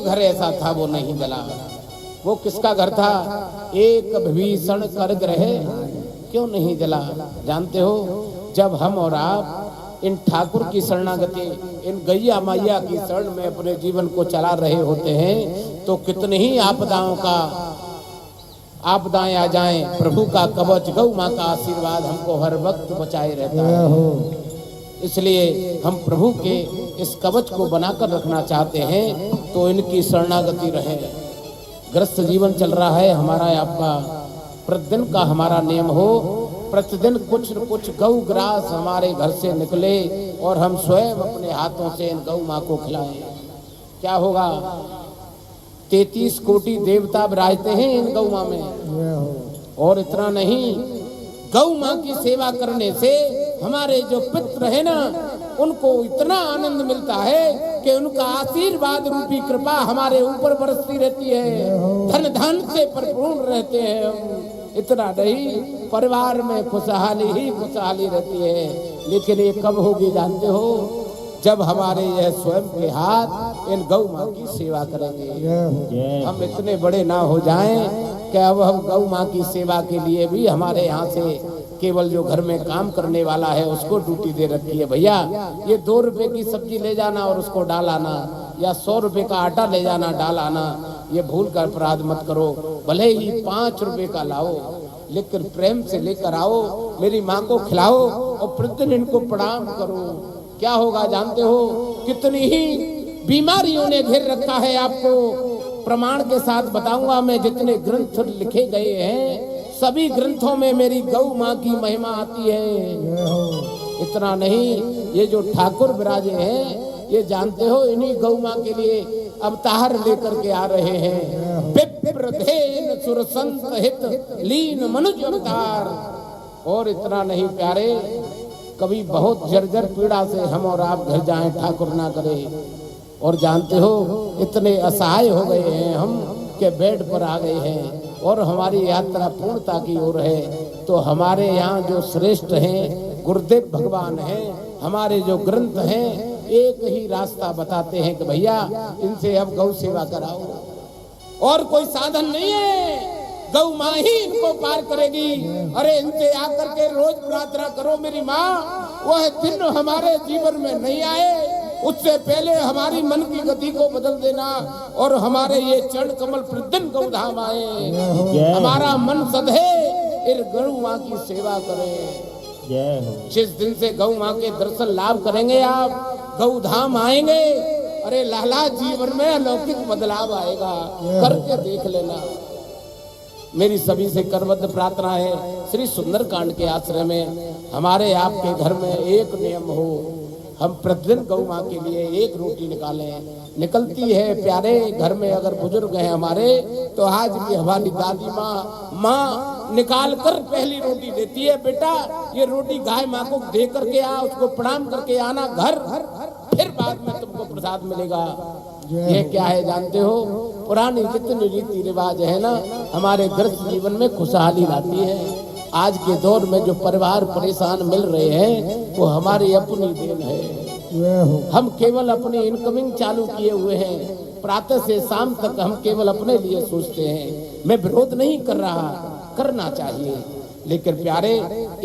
घर ऐसा था वो नहीं जला। वो किसका घर था? एक विभीषण कर ग्रह क्यों नहीं जला? जानते हो, जब हम और आप इन ठाकुर की शरणागति, इन गैया मैया की शरण में अपने जीवन को चला रहे होते हैं तो कितनी ही आपदाएं आ जाएं, प्रभु का कवच गौ माँ का आशीर्वाद हमको हर वक्त बचाए रहता है। इसलिए हम प्रभु के इस कवच को बनाकर रखना चाहते हैं तो इनकी शरणागति रहे। ग्रस्त जीवन चल रहा है हमारा आपका, प्रतिदिन का हमारा नियम हो, प्रतिदिन कुछ न कुछ गौ ग्रास हमारे घर से निकले और हम स्वयं अपने हाथों से इन गौ माँ को खिलाएं। क्या होगा? 33 कोटि देवता विराजते हैं इन गौ माँ में। और इतना नहीं, गौ माँ की सेवा करने से हमारे जो पितृ है ना, उनको इतना आनंद मिलता है कि उनका आशीर्वाद रूपी कृपा हमारे ऊपर बरसती रहती है, धन धन से परिपूर्ण रहते हैं हम। इतना नहीं, परिवार में खुशहाली ही खुशहाली रहती है। लेकिन ये कब होगी जानते हो? जब हमारे यह स्वयं के हाथ इन गौ माँ की सेवा करेंगे। हम इतने बड़े ना हो जाएं कि अब हम गौ माँ की सेवा के लिए भी हमारे यहाँ से केवल जो घर में काम करने वाला है उसको ड्यूटी दे रखी है। भैया ये 2 रुपए की सब्जी ले जाना और उसको डाल आना, या 100 रुपए का आटा ले जाना डाल आना, ये भूल कर अपराध मत करो। भले ही 5 रुपए का लाओ, लेकिन प्रेम से लेकर आओ, मेरी माँ को खिलाओ और प्रतिदिन इनको प्रणाम करो। क्या होगा जानते हो? कितनी ही बीमारियों ने घेर रखा है आपको। प्रमाण के साथ बताऊंगा मैं, जितने ग्रंथ लिखे गए हैं सभी ग्रंथों में मेरी गौ माँ की महिमा आती है। इतना नहीं, ये जो ठाकुर विराजे हैं ये जानते हो, इन्हीं गौ माँ के लिए अवतार लेकर के आ रहे हैं। विप्रधेन सुरसंत हित लीन मनुज अवतार। और इतना नहीं प्यारे, कभी बहुत जर्जर पीड़ा से हम और आप घर जाएं, ठाकुर ना करे। और जानते हो, इतने असहाय हो गए हैं हम के बेड पर आ गए हैं और हमारी यात्रा पूर्णता की ओर है। तो हमारे यहाँ जो श्रेष्ठ हैं गुरुदेव भगवान हैं, हमारे जो ग्रंथ हैं एक ही रास्ता बताते हैं कि भैया इनसे अब गौ सेवा कराओ, और कोई साधन नहीं है, गौ माँ ही इनको पार करेगी। अरे इनसे आकर के रोज प्रार्थना करो मेरी माँ, वह दिन हमारे जीवन में नहीं आए उससे पहले हमारी मन की गति को बदल देना और हमारे ये चरण कमल प्रतिदिन गौधाम आए, हमारा मन सधे, फिर गौ माँ की सेवा करें। जिस दिन से गौ माँ के दर्शन लाभ करेंगे आप, गौधाम आएंगे, अरे लाला जीवन में अलौकिक बदलाव आएगा, करके देख लेना। मेरी सभी से करबद्ध प्रार्थना है, श्री सुंदरकांड के आश्रय में हमारे आपके घर में एक नियम हो, हम प्रतिदिन गौ माँ के लिए एक रोटी निकालें। निकलती है प्यारे, घर में अगर बुजुर्ग हैं हमारे तो आज भी हमारी दादी माँ निकाल कर पहली रोटी देती है, बेटा ये रोटी गाय माँ को दे करके आ, उसको प्रणाम करके आना घर, फिर बाद में तुमको प्रसाद मिलेगा। ये क्या है जानते हो? पुरानी जितनी रीति रिवाज है ना, हमारे गृहस्थ जीवन में खुशहाली लाती है। आज के दौर में जो परिवार परेशान मिल रहे हैं वो हमारी अपनी देन है। हम केवल अपनी इनकमिंग चालू किए हुए हैं, प्रातः से शाम तक हम केवल अपने लिए सोचते हैं। मैं विरोध नहीं कर रहा, करना चाहिए, लेकिन प्यारे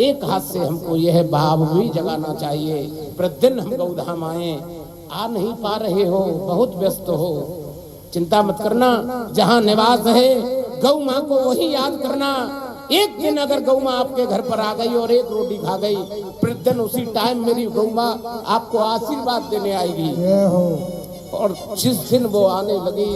एक हाथ से हमको यह भाव भी जगाना चाहिए, प्रतिदिन हम गौधाम आए। आ नहीं पा रहे हो, बहुत व्यस्त हो, चिंता मत करना, जहाँ निवास है गौ माँ को वही याद करना। एक दिन अगर गौ माँ आपके घर पर आ गई और एक रोटी खा गई, प्रतिदिन उसी टाइम मेरी गौ माँ आपको आशीर्वाद देने आएगी। और जिस दिन वो आने लगी,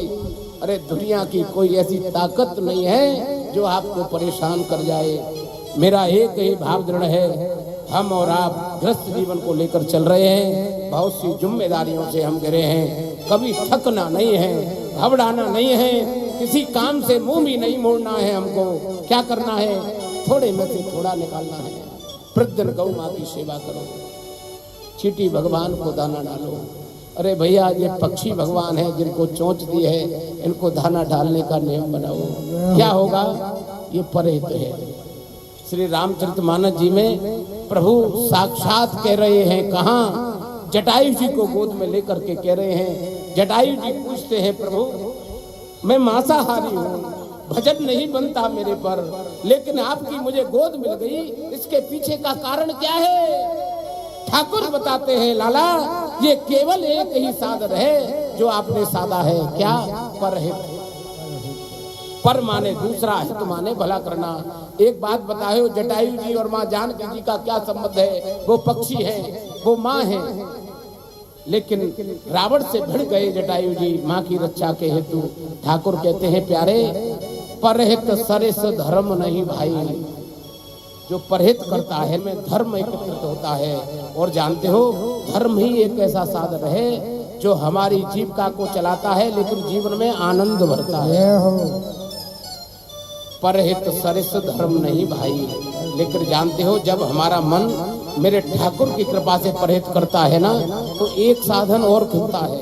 अरे दुनिया की कोई ऐसी ताकत नहीं है जो आपको परेशान कर जाए। मेरा एक ही भाव दृढ़ है, हम और आप ग्रस्त जीवन को लेकर चल रहे हैं, बहुत सी जिम्मेदारियों से हम घिरे हैं, कभी थकना नहीं है, घबराना नहीं है, किसी काम से मुंह भी नहीं मोड़ना है। हमको क्या करना है? थोड़े में से थोड़ा निकालना है। प्रतिदिन गौ माँ की सेवा करो, चींटी भगवान को दाना डालो। अरे भैया ये पक्षी भगवान है जिनको चोंच दी है, इनको दाना डालने का नियम बनाओ। क्या होगा? ये परहेत है। श्री रामचरितमानस जी में प्रभु साक्षात कह रहे हैं, कहाँ? जटायु जी को गोद में लेकर के कह रहे हैं जटायु जी पूछते हैं प्रभु मैं मांसाहारी हूँ, भजन नहीं बनता मेरे पर, लेकिन आपकी मुझे गोद मिल गई, इसके पीछे का कारण क्या है? ठाकुर बताते हैं लाला ये केवल एक ही साधन है जो आपने साधा है। क्या? परहित। पर माने दूसरा, हित माने भला करना। एक बात बताओ, जटायु जी और माँ जानकी जी का क्या संबंध है? वो पक्षी हैं, वो माँ हैं, लेकिन रावण से भिड़ गए जटायु जी माँ की रक्षा के हेतु। ठाकुर कहते हैं प्यारे परहित सरिस धर्म नहीं भाई, जो परहित करता है में धर्म एकत्रित होता है। और जानते हो धर्म ही एक ऐसा साधन है जो हमारी जीविका को चलाता है, लेकिन जीवन में आनंद भरता है। परहित सरिस धर्म नहीं भाई, लेकिन जानते हो जब हमारा मन मेरे ठाकुर की कृपा से परहित करता है ना, तो एक साधन और खुलता है।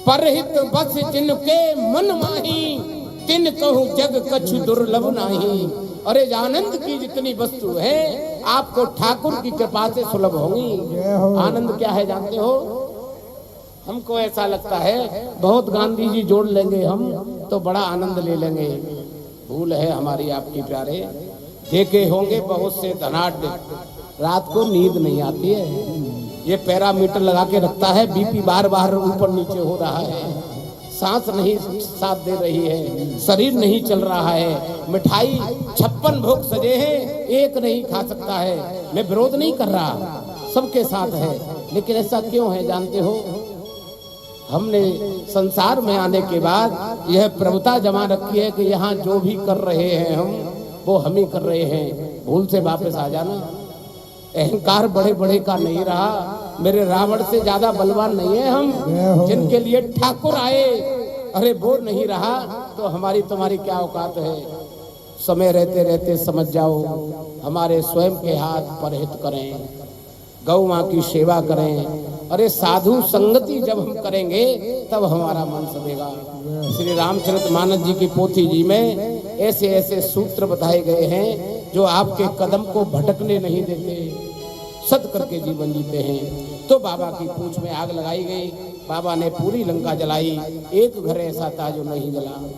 परहित बस जिनके मन माही, तिन कहूँ जग कछु दुर्लभ नाही। अरे आनंद की जितनी वस्तु है आपको ठाकुर की कृपा से सुलभ होंगी। आनंद क्या है जानते हो? हमको ऐसा लगता है बहुत गांधी जी जोड़ लेंगे हम तो बड़ा आनंद ले लेंगे। भूल है हमारी आपकी प्यारे। देखे होंगे बहुत से धनाढ्य रात को नींद नहीं आती है, ये पैरामीटर लगा के रखता है, बीपी बार बार ऊपर नीचे हो रहा है, सांस नहीं साथ दे रही है, शरीर नहीं चल रहा है, मिठाई 56 भोग सजे हैं, एक नहीं खा सकता है। मैं विरोध नहीं कर रहा, सबके साथ है, लेकिन ऐसा क्यों है जानते हो? हमने संसार में आने के बाद यह प्रभुता जमा रखी है कि यहाँ जो भी कर रहे हैं हम वो हम ही कर रहे हैं। भूल से वापस आ जाना। अहंकार बड़े बड़े का नहीं रहा, मेरे रावण से ज्यादा बलवान नहीं है हम, जिनके लिए ठाकुर आए, अरे वो नहीं रहा तो हमारी तुम्हारी क्या औकात है? समय रहते रहते समझ जाओ, हमारे स्वयं के हाथ परहित करें, गौ माँ की सेवा करें। अरे साधु संगति जब हम करेंगे तब हमारा मन सदेगा। श्री रामचरितमानस जी की पोथी जी में ऐसे ऐसे सूत्र बताए गए हैं जो आपके कदम को भटकने नहीं देते, सत करके जीवन जीते हैं। तो बाबा की पूंछ में आग लगाई गई, बाबा ने पूरी लंका जलाई, एक घर ऐसा था जो नहीं जला।